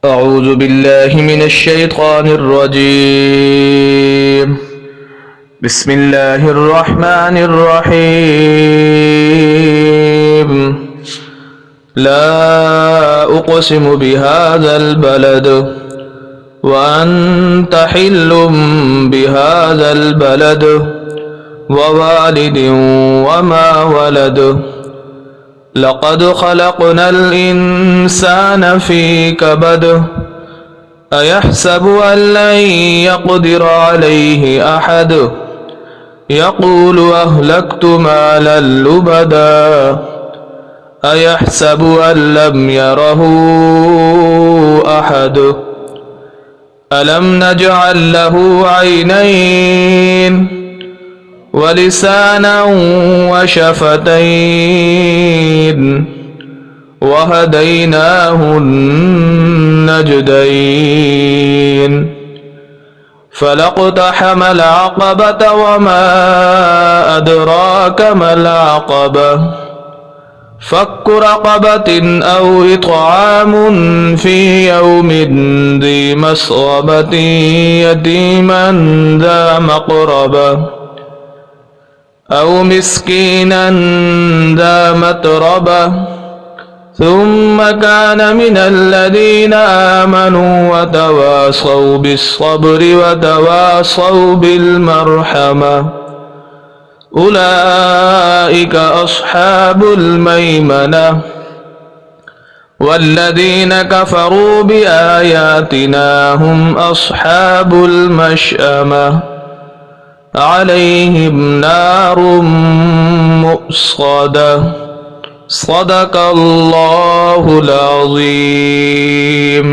أعوذ بالله من الشيطان الرجيم. بسم الله الرحمن الرحيم. لا أقسم بهذا البلد وأنت حل بهذا البلد ووالد وما ولد. لقد خلقنا الإنسان في كبد. أيحسب أن لن يقدر عليه أحد. يقول أهلكت مالا لبدا. أيحسب أن لم يره أحد. ألم نجعل له عينين ولسانا وشفتين وهديناه النجدين. فلاقتحم العقبة وما أدراك ما العقبة. فك رقبة أو إطعام في يوم ذي مسغبة يتيما ذا مقربة أو مسكينا ذا متربة. ثم كان من الذين آمنوا وتواصوا بالصبر وتواصوا بالمرحمة. أولئك أصحاب الميمنة. والذين كفروا بآياتنا هم أصحاب المشأمة. عليهم نار مؤصدة. صدق الله العظيم.